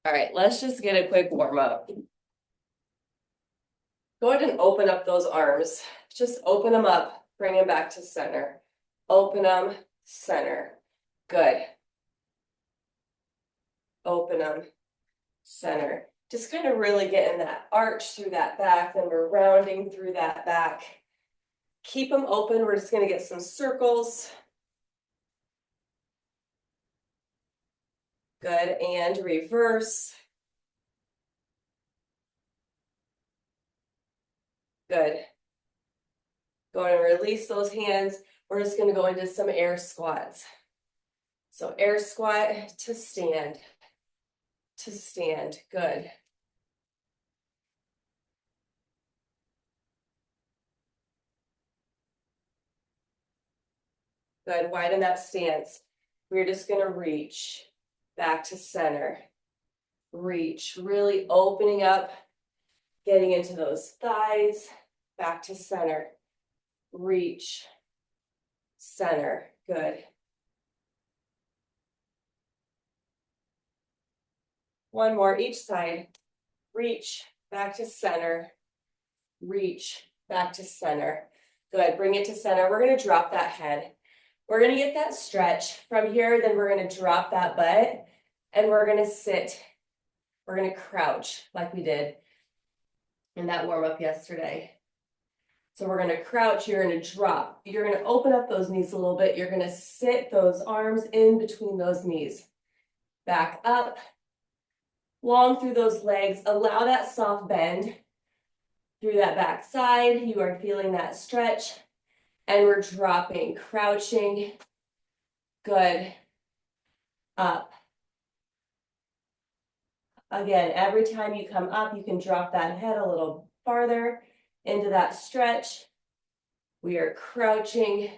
All right, let's just get a quick warm up. Go ahead and open up those arms. Just open them up, bring them back to center. Open them, center. Good. Open them, center. Just kind of really getting that arch through that back, then we're rounding through that back. Keep them open. We're just going to get some circles. Good, and reverse. Good. Go ahead and release those hands. We're just going to go into some air squats. So air squat to stand. To stand. Good. Good. Widen that stance. We're just going to reach back to center. Reach. Really opening up, getting into those thighs. Back to center. Reach. Center. Good. One more each side. Reach back to center. Reach back to center. Good. Bring it to center. We're going to drop that head. We're going to get that stretch from here. Then we're going to drop that butt and we're going to sit. We're going to crouch like we did in that warm up yesterday. So we're going to crouch. You're going to drop. You're going to open up those knees a little bit. You're going to sit those arms in between those knees. Back up. Long through those legs. Allow that soft bend through that back side. You are feeling that stretch. And we're dropping, crouching. Good. Up. Again, every time you come up, you can drop that head a little farther into that stretch. We are crouching.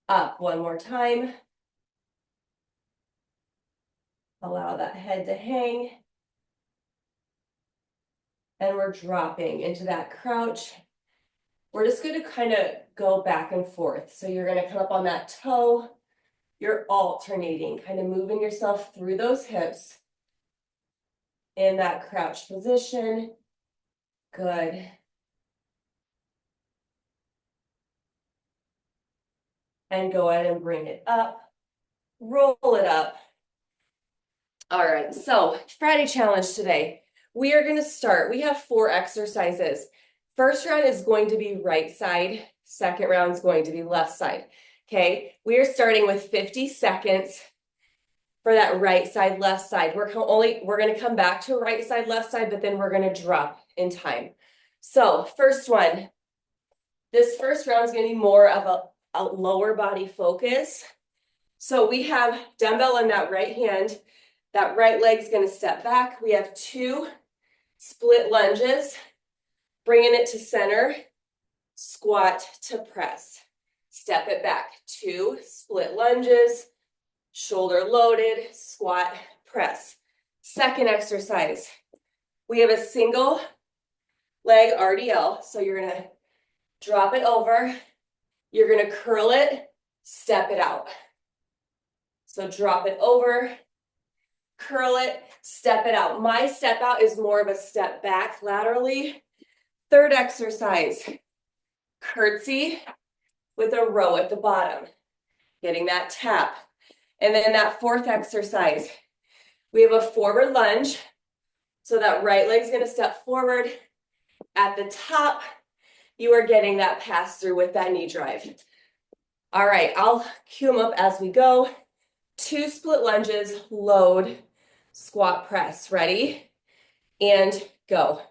Up one more time. Allow that head to hang. And we're dropping into that crouch. We're just going to kind of go back and forth. So you're going to come up on that toe. You're alternating, kind of moving yourself through those hips in that crouch position. Good. And go ahead and bring it up. Roll it up. All right, so Friday challenge today. We are going to start. We have 4 exercises. First round is going to be right side. Second round is going to be left side. Okay, we are starting with 50 seconds for that right side, left side. We're going to come back to right side, left side, but then we're going to drop in time. So first one, this first round is going to be more of a lower body focus. So we have dumbbell in that right hand. That right leg is going to step back. We have 2 split lunges, bringing it to center, squat to press. Step it back. 2 split lunges, shoulder loaded, squat, press. Second exercise, we have a single leg RDL. So you're going to drop it over. You're going to curl it, step it out. So drop it over, curl it, step it out. My step out is more of a step back laterally. Third exercise, curtsy with a row at the bottom, getting that tap. And then that fourth exercise, we have a forward lunge. So that right leg's going to step forward. At the top, you are getting that pass through with that knee drive. All right, I'll cue them up as we go. 2 split lunges, load, squat press. Ready? And go.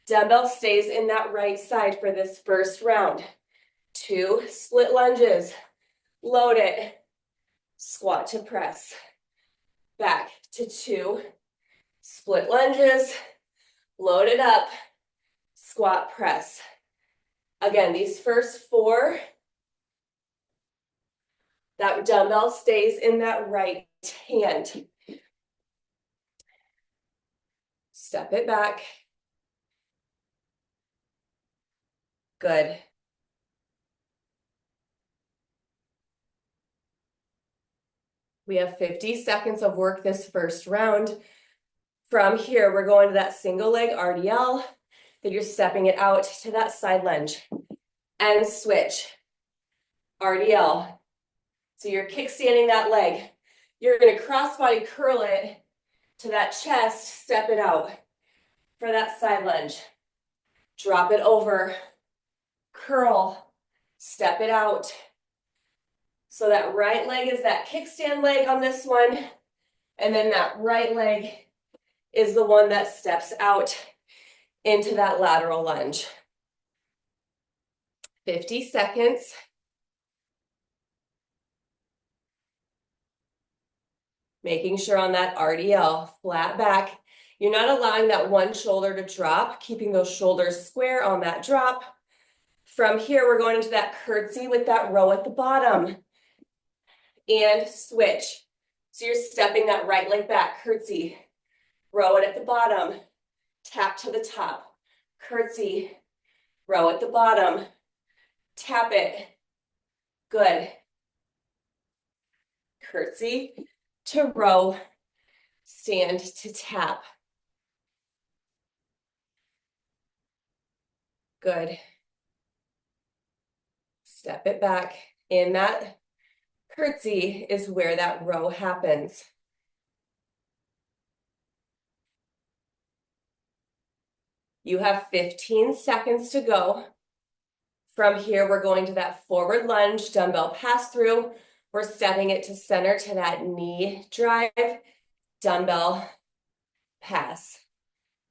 Dumbbell stays in that right side for this first round. 2 split lunges, load it, squat to press. Back to 2 split lunges, load it up, squat press. Again, these first 4, that dumbbell stays in that right hand. Step it back. Good. We have 50 seconds of work this first round. From here, we're going to that single leg RDL, then you're stepping it out to that side lunge and switch, RDL. So you're kickstanding that leg. You're gonna crossbody curl it to that chest, step it out for that side lunge. Drop it over, curl, step it out. So that right leg is that kickstand leg on this one, and then that right leg is the one that steps out into that lateral lunge. 50 seconds. Making sure on that RDL, flat back, you're not allowing that one shoulder to drop, keeping those shoulders square on that drop. From here, we're going into that curtsy with that row at the bottom. And switch. So you're stepping that right leg back, curtsy, row it at the bottom, tap to the top, curtsy, row at the bottom, tap it, good. Curtsy to row, stand to tap. Good. Step it back. In that curtsy is where that row happens. You have 15 seconds to go. From here, we're going to that forward lunge, dumbbell pass through. We're stepping it to center to that knee drive, dumbbell pass,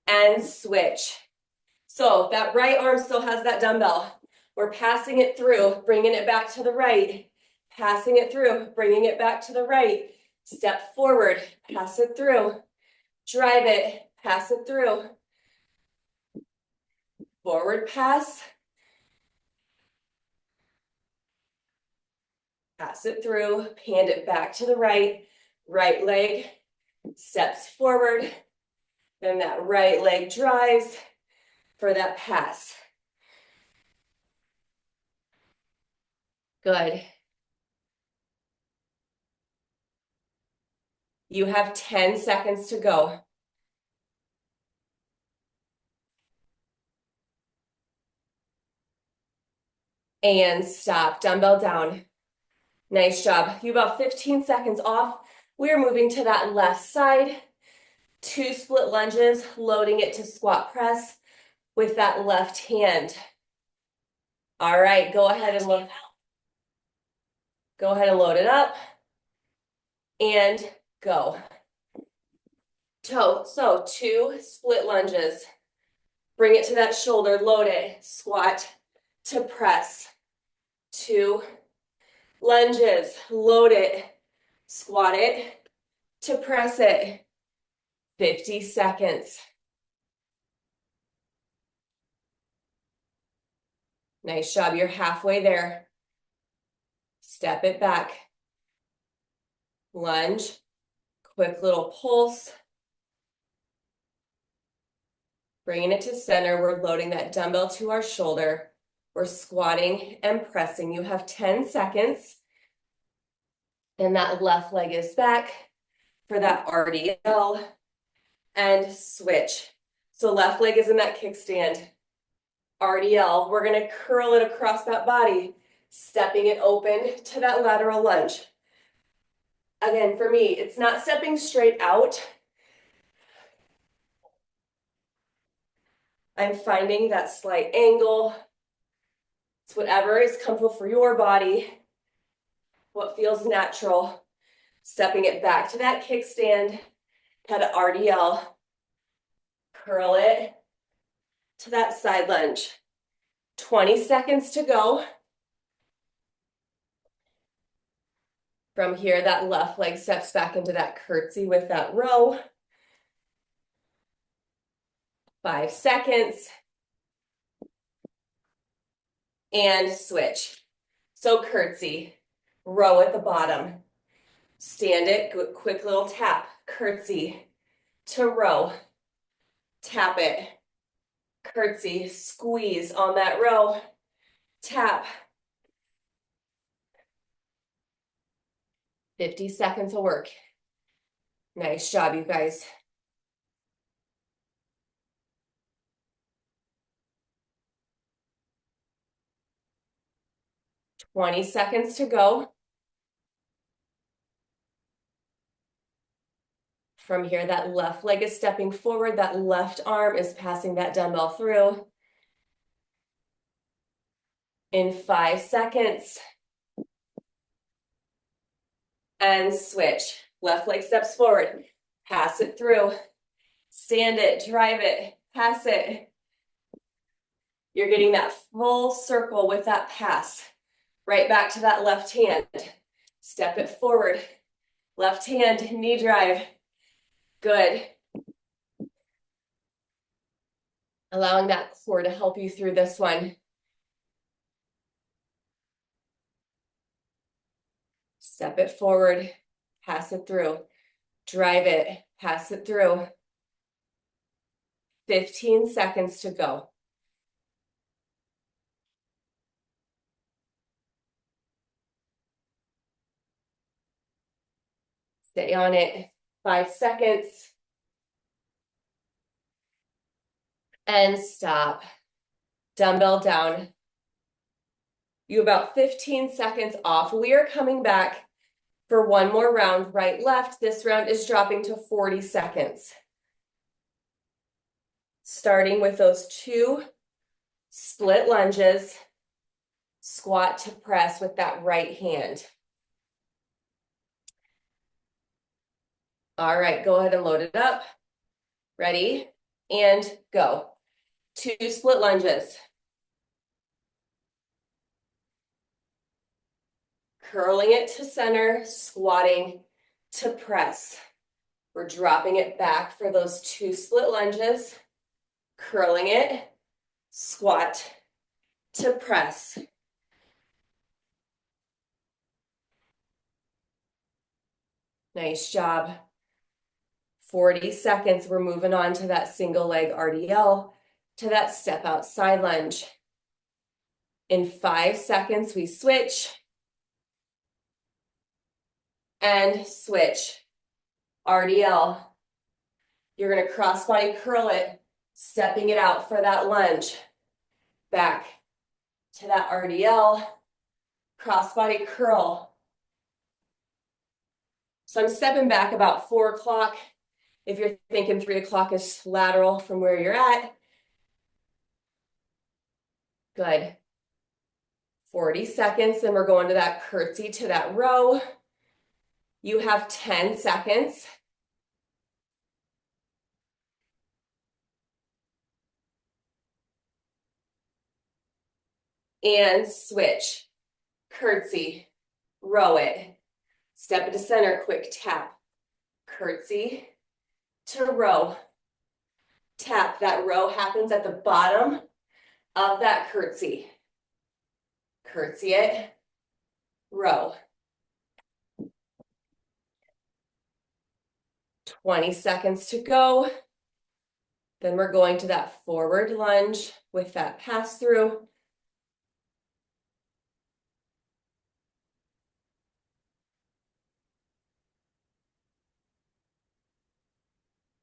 and switch. So that right arm still has that dumbbell. We're passing it through, bringing it back to the right, passing it through, bringing it back to the right. Step forward, pass it through, drive it, pass it through. Forward pass, pass it through, hand it back to the right, right leg steps forward, then that right leg drives for that pass. Good. You have 10 seconds to go. And stop, dumbbell down. Nice job. You have about 15 seconds off. We're moving to that left side. 2 split lunges, loading it to squat press with that left hand. All right, go ahead and load it up. And go. Toe. So 2 split lunges. Bring it to that shoulder, load it, squat to press. 2 lunges, load it, squat it to press it. 50 seconds. Nice job, you're halfway there. Step it back. Lunge, quick little pulse. Bringing it to center, we're loading that dumbbell to our shoulder. We're squatting and pressing. You have 10 seconds. And that left leg is back for that RDL and switch. So left leg is in that kickstand. RDL, we're gonna curl it across that body, stepping it open to that lateral lunge. Again, for me, it's not stepping straight out. I'm finding that slight angle. It's whatever is comfortable for your body, what feels natural. Stepping it back to that kickstand, head to RDL. Curl it to that side lunge. 20 seconds to go. From here, that left leg steps back into that curtsy with that row. 5 seconds. And switch. So curtsy, row at the bottom. Stand it, quick little tap, curtsy to row. Tap it, curtsy, squeeze on that row. Tap. 50 seconds of work. Nice job, you guys. Twenty seconds to go. From here, that left leg is stepping forward, that left arm is passing that dumbbell through. In 5 seconds. And switch. Left leg steps forward, pass it through. Stand it, drive it, pass it. You're getting that full circle with that pass. Right back to that left hand. Step it forward. Left hand, knee drive. Good. Allowing that core to help you through this one. Step it forward, pass it through. Drive it, pass it through. 15 seconds to go. Stay on it. 5 seconds. And stop. Dumbbell down. You about 15 seconds off. We are coming back for one more round, right, left. This round is dropping to 40 seconds. Starting with those 2 split lunges, squat to press with that right hand. All right, go ahead and load it up. Ready, and go. 2 split lunges. Curling it to center, squatting to press. We're dropping it back for those 2 split lunges, curling it, squat to press. Nice job. 40 seconds, we're moving on to that single leg RDL, to that step out side lunge. In 5 seconds, we switch and switch. RDL. You're gonna cross body curl it, stepping it out for that lunge. Back to that RDL, cross body curl. So I'm stepping back about 4 o'clock. If you're thinking 3 o'clock is lateral from where you're at. Good. 40 seconds, then we're going to that curtsy to that row. You have 10 seconds. And switch. Curtsy, row it. Step it to center, quick tap. Curtsy to row. Tap, that row happens at the bottom of that curtsy. Curtsy it, row. 20 seconds to go. Then we're going to that forward lunge with that pass through.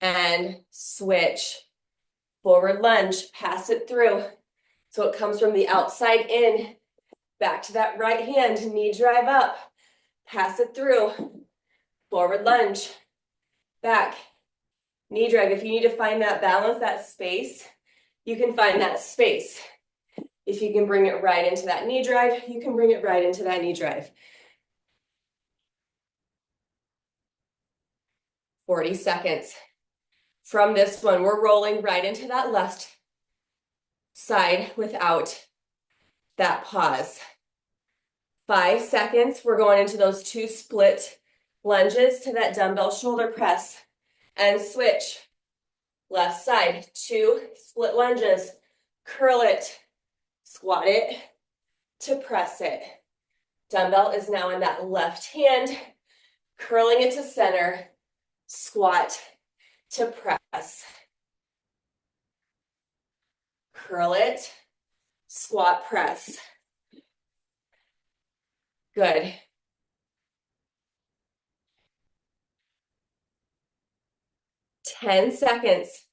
And switch. Forward lunge, pass it through. So it comes from the outside in, back to that right hand, knee drive up, pass it through. Forward lunge, back, knee drive. If you need to find that balance, that space, you can find that space. If you can bring it right into that knee drive, you can bring it right into that knee drive. 40 seconds. From this one, we're rolling right into that left side without that pause. 5 seconds, we're going into those 2 split lunges to that dumbbell shoulder press and switch. Left side, 2 split lunges, curl it, squat it to press it. Dumbbell is now in that left hand, curling it to center, squat to press. Curl it, squat, press. Good. 10 seconds.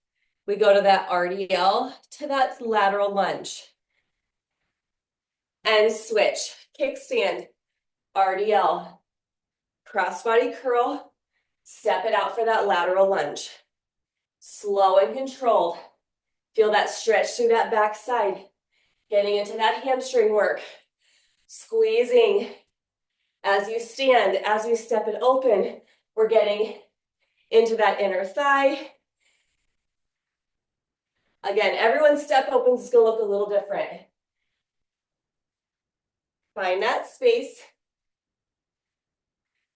We go to that RDL to that lateral lunge. And switch. Kickstand, RDL, crossbody curl, step it out for that lateral lunge. Slow and controlled. Feel that stretch through that back side. Getting into that hamstring work. Squeezing as you stand, as we step it open, we're getting into that inner thigh. Again, everyone's step opens is gonna look a little different. Find that space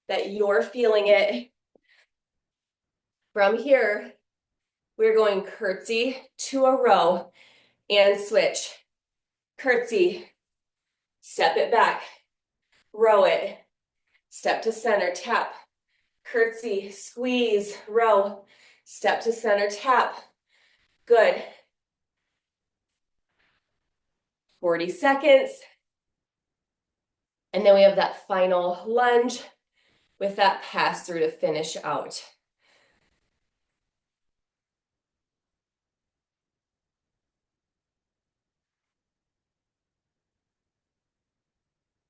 that you're feeling it. From here, we're going curtsy to a row and switch. Curtsy, step it back, row it, step to center, tap, curtsy, squeeze, row, step to center, tap. Good. 40 seconds. And then we have that final lunge with that pass through to finish out.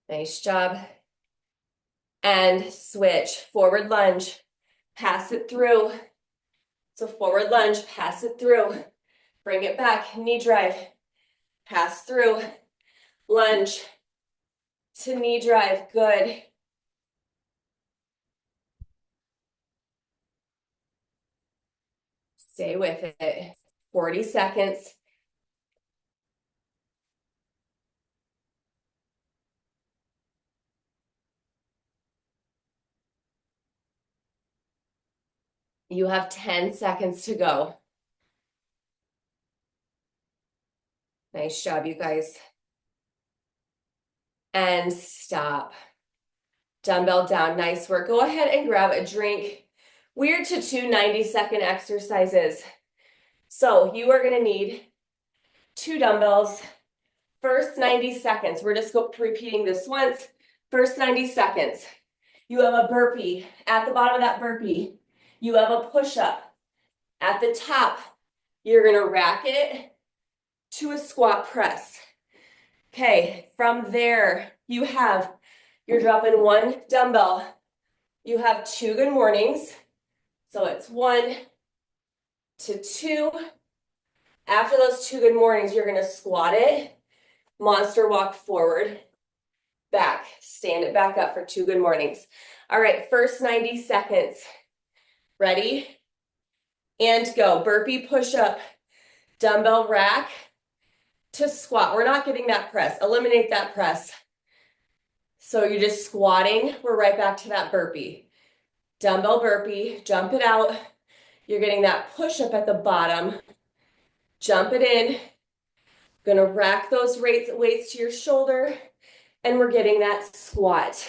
Nice job. And switch, forward lunge, pass it through. So forward lunge, pass it through. Bring it back, knee drive, pass through, lunge to knee drive, good. Stay with it, 40 seconds. You have 10 seconds to go. Nice job, you guys. And stop. Dumbbell down, nice work. Go ahead and grab a drink. We're to 2 90-second exercises. So you are gonna need 2 dumbbells. First 90 seconds, we're just repeating this once. First 90 seconds. You have a burpee. At the bottom of that burpee, you have a push-up. At the top, you're gonna rack it to a squat press. Okay, from there, you're dropping 1 dumbbell. You have 2 good mornings. So it's 1 to 2. After those 2 good mornings, you're gonna squat it, monster walk forward, back, stand it back up for 2 good mornings. All right, first 90 seconds. Ready? And go. Burpee push-up, dumbbell rack to squat. We're not getting that press. Eliminate that press. So you're just squatting. We're right back to that burpee. Dumbbell burpee, jump it out. You're getting that push-up at the bottom. Jump it in. Gonna rack those weights to your shoulder, and we're getting that squat.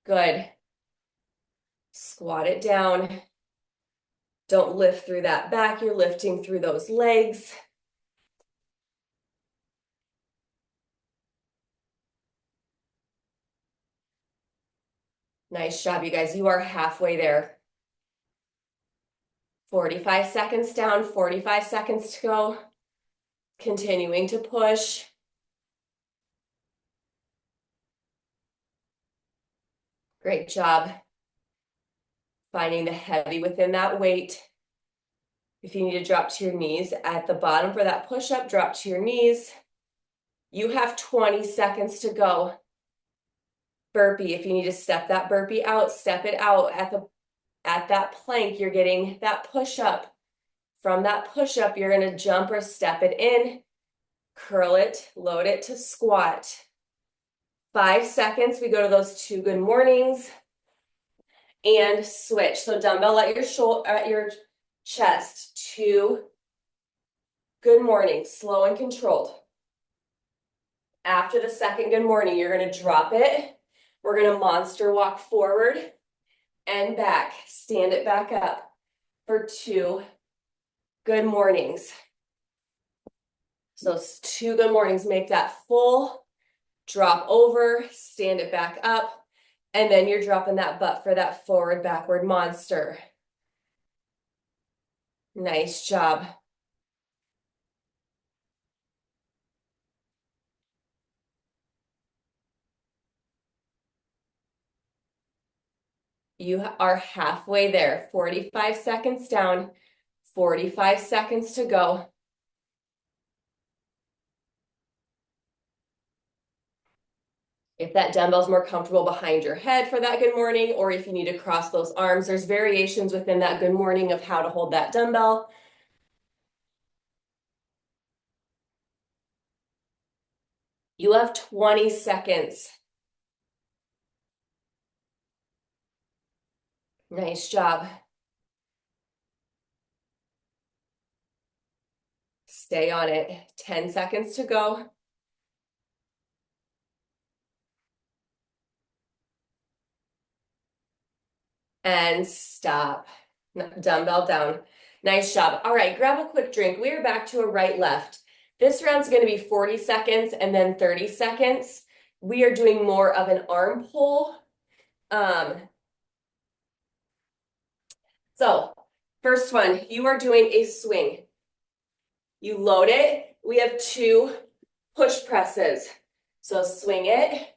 Good. Squat it down. Don't lift through that back, you're lifting through those legs. Nice job, you guys. You are halfway there. 45 seconds down, 45 seconds to go. Continuing to push. Great job. Finding the heavy within that weight. If you need to drop to your knees at the bottom for that push-up, drop to your knees. You have 20 seconds to go. Burpee, if you need to step that burpee out, step it out. At that plank, you're getting that push-up. From that push-up, you're gonna jump or step it in, curl it, load it to squat. 5 seconds, we go to those 2 good mornings and switch. So dumbbell at your chest, 2 good mornings, slow and controlled. After the second good morning, you're gonna drop it. We're gonna monster walk forward and back, stand it back up for 2 good mornings. So 2 good mornings, make that full, drop over, stand it back up, And then you're dropping that butt for that forward backward monster. Nice job. You are halfway there. 45 seconds down, 45 seconds to go. If that dumbbell's more comfortable behind your head for that good morning, or if you need to cross those arms, there's variations within that good morning of how to hold that dumbbell. You have 20 seconds. Nice job. Stay on it. 10 seconds to go. And stop. Dumbbell down. Nice job. All right, grab a quick drink. We are back to a right left. This round's going to be 40 seconds and then 30 seconds. We are doing more of an arm pull. So first one, you are doing a swing. You load it. We have 2 push presses. So swing it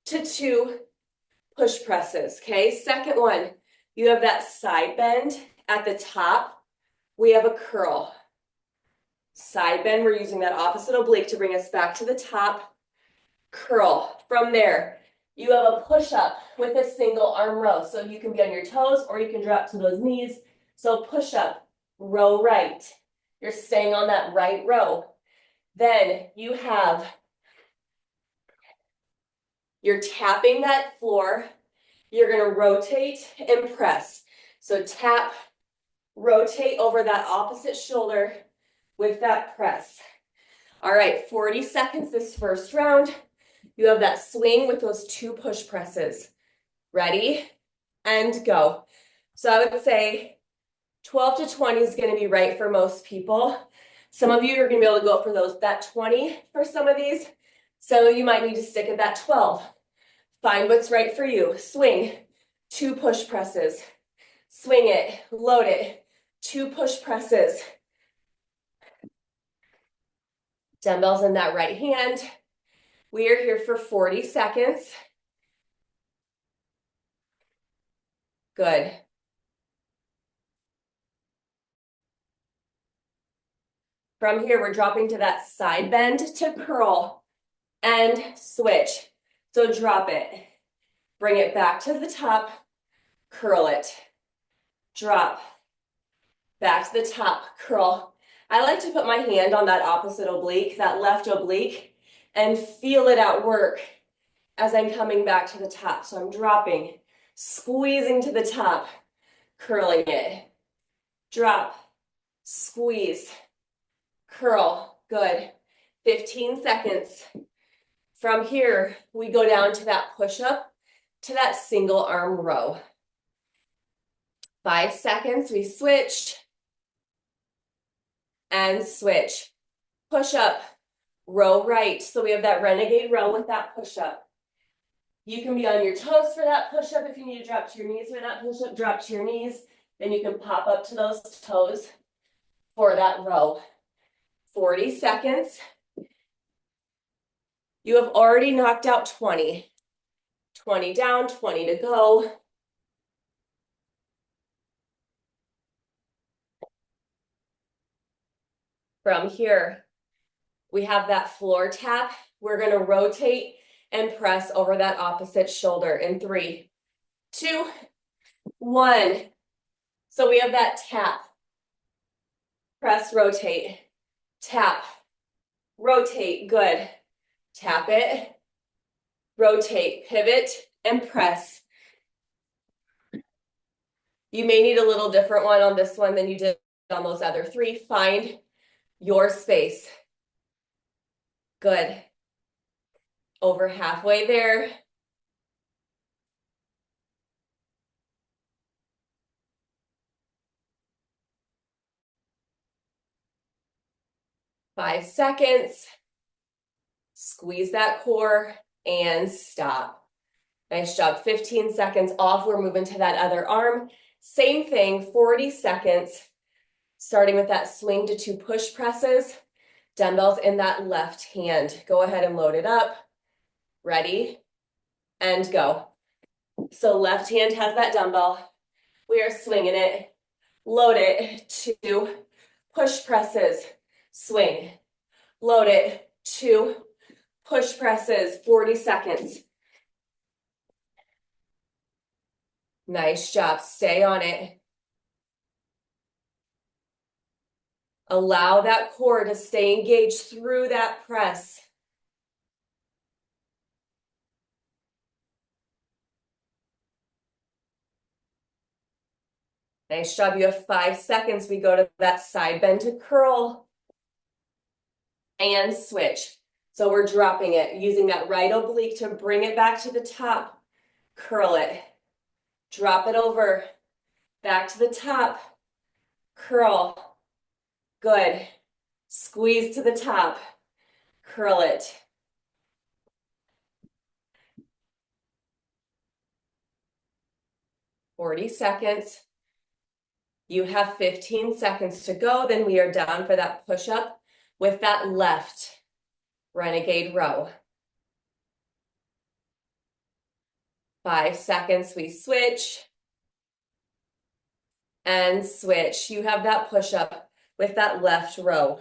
to 2 push presses, okay? Second one, you have that side bend at the top. We have a curl. Side bend, we're using that opposite oblique to bring us back to the top. Curl. From there, you have a push-up with a single arm row. So you can be on your toes or you can drop to those knees. So push-up, row right. You're staying on that right row. Then you have, you're tapping that floor. You're going to rotate and press. So tap, rotate over that opposite shoulder with that press. All right, 40 seconds this first round. You have that swing with those 2 push presses. Ready? And go. So I would say 12 to 20 is going to be right for most people. Some of you are going to be able to go for that 20 for some of these. Some of you might need to stick at that 12. Find what's right for you. Swing, 2 push presses. Swing it, load it, 2 push presses. Dumbbells in that right hand. We are here for 40 seconds. Good. From here, we're dropping to that side bend to curl and switch. So drop it, bring it back to the top, curl it, drop, back to the top, curl. I like to put my hand on that opposite oblique, that left oblique, and feel it at work as I'm coming back to the top. So I'm dropping, squeezing to the top, curling it, drop, squeeze, curl. Good. 15 seconds. From here, we go down to that push-up to that single arm row. 5 seconds, we switch and switch. Push-up, row right. So we have that renegade row with that push-up. You can be on your toes for that push-up. If you need to drop to your knees for that push-up, drop to your knees. Then you can pop up to those toes for that row. 40 seconds. You have already knocked out 20. 20 down, 20 to go. From here, we have that floor tap. We're going to rotate and press over that opposite shoulder in 3, 2, 1. So we have that tap, press, rotate, tap, rotate, good. Tap it, rotate, pivot, and press. You may need a little different one on this one than you did on those other 3. Find your space. Good. Over halfway there. Five seconds. Squeeze that core and stop. Nice job. 15 seconds off. We're moving to that other arm. Same thing, 40 seconds, starting with that swing to 2 push presses. Dumbbells in that left hand. Go ahead and load it up. Ready? And go. So left hand has that dumbbell. We are swinging it. Load it. 2 push presses. Swing. Load it. 2 push presses. 40 seconds. Nice job. Stay on it. Allow that core to stay engaged through that press. Nice job. You have 5 seconds. We go to that side bend to curl and switch. So we're dropping it, using that right oblique to bring it back to the top. Curl it. Drop it over. Back to the top. Curl. Good. Squeeze to the top. Curl it. "40 seconds. You have 15 seconds to go. Then we are down for that push-up with that left renegade row. 5 seconds, we switch. And switch. You have that push-up with that left row.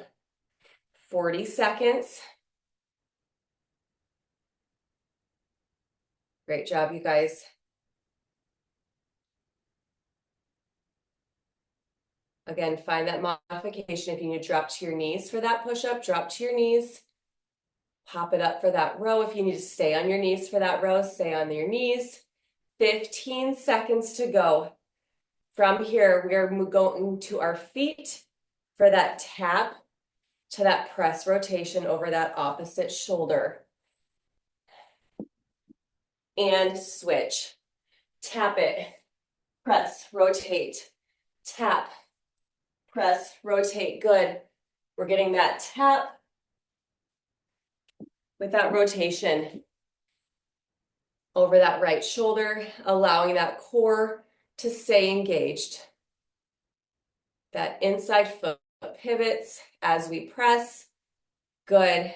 40 seconds. Great job, you guys. Again, find that modification. If you need to drop to your knees for that push-up, drop to your knees. Pop it up for that row. If you need to stay on your knees for that row, stay on your knees. 15 seconds to go. From here, we are going to our feet for that tap to that press rotation over that opposite shoulder. And switch. Tap it. Press, rotate. Tap. Press, rotate. Good. We're getting that tap with that rotation over that right shoulder, allowing that core to stay engaged. That inside foot pivots as we press. Good.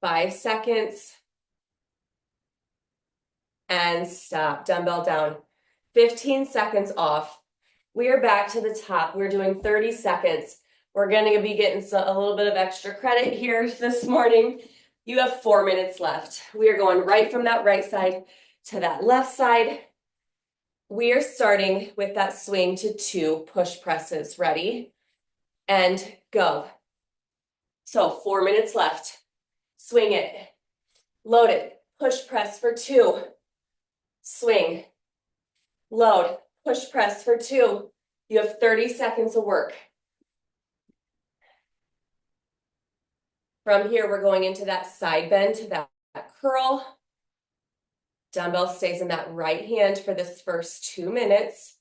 Five seconds. And stop. Dumbbell down. 15 seconds off. We are back to the top. We're doing 30 seconds. We're going to be getting a little bit of extra credit here this morning. You have 4 minutes left. We are going right from that right side to that left side. We are starting with that swing to 2 push presses. Ready? And go. So 4 minutes left. Swing it. Load it. Push press for 2. Swing. Load. Push press for 2. You have 30 seconds of work. From here, we're going into that side bend to that curl. Dumbbell stays in that right hand for this first 2 minutes.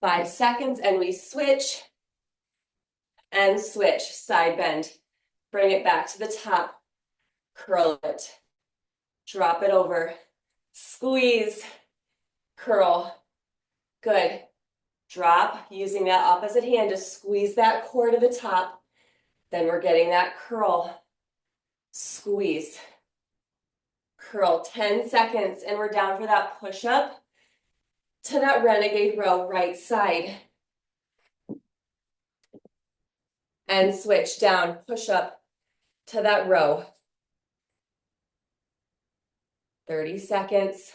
5 seconds, and we switch. And switch. Side bend. Bring it back to the top. Curl it. Drop it over. Squeeze. Curl. Good. Drop, using that opposite hand to squeeze that core to the top. Then we're getting that curl. Squeeze. Curl. 10 seconds, and we're down for that push-up to that renegade row, right side. And switch down, push up to that row. 30 seconds.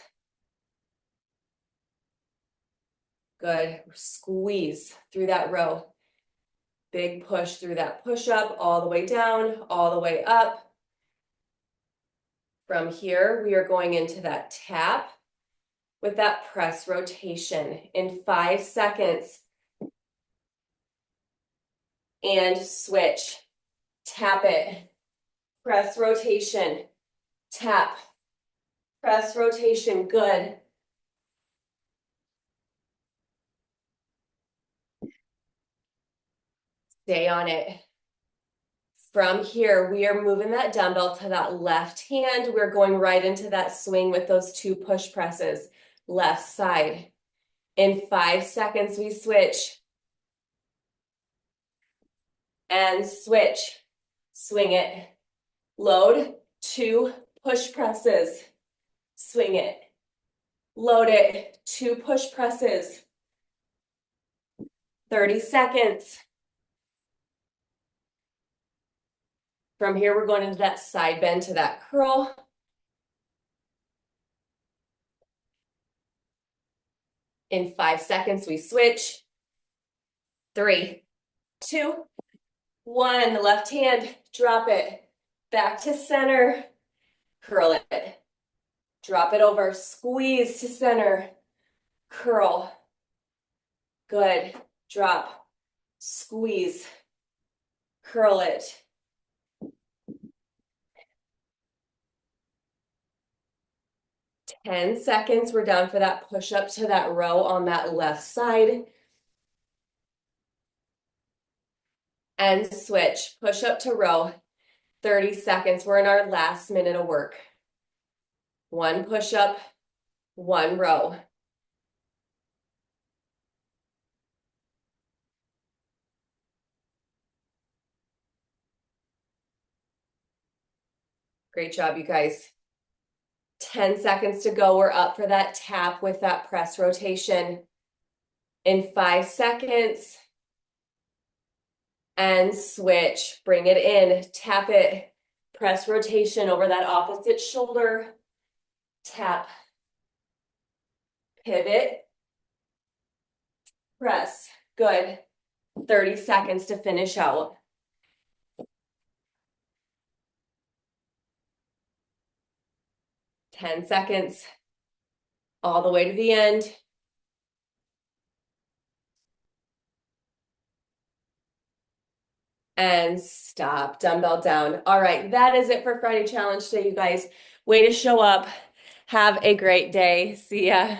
Good. Squeeze through that row. Big push through that push-up, all the way down, all the way up. From here, we are going into that tap with that press rotation in 5 seconds. And switch. Tap it. Press rotation. Tap. Press rotation. Good. Stay on it. From here, we are moving that dumbbell to that left hand. We're going right into that swing with those 2 push presses. Left side. In 5 seconds, we switch. And switch. Swing it. Load, 2 push presses. Swing it. Load it, 2 push presses. 30 seconds. From here, we're going into that side bend to that curl. In 5 seconds, we switch. 3, 2, 1. Left hand, drop it. Back to center. Curl it. Drop it over. Squeeze to center. Curl. Good. Drop. Squeeze. Curl it. 10 seconds. We're down for that push up to that row on that left side. And switch. Push up to row. 30 seconds. We're in our last minute of work. 1 push up, 1 row. Great job, you guys. 10 seconds to go. We're up for that tap with that press rotation. In 5 seconds. And switch. Bring it in. Tap it. Press rotation over that opposite shoulder. Tap. Pivot. Press. Good. 30 seconds to finish out. Ten seconds. All the way to the end. And stop. Dumbbell down. All right, that is it for Friday Challenge today, you guys. Way to show up. Have a great day. See ya.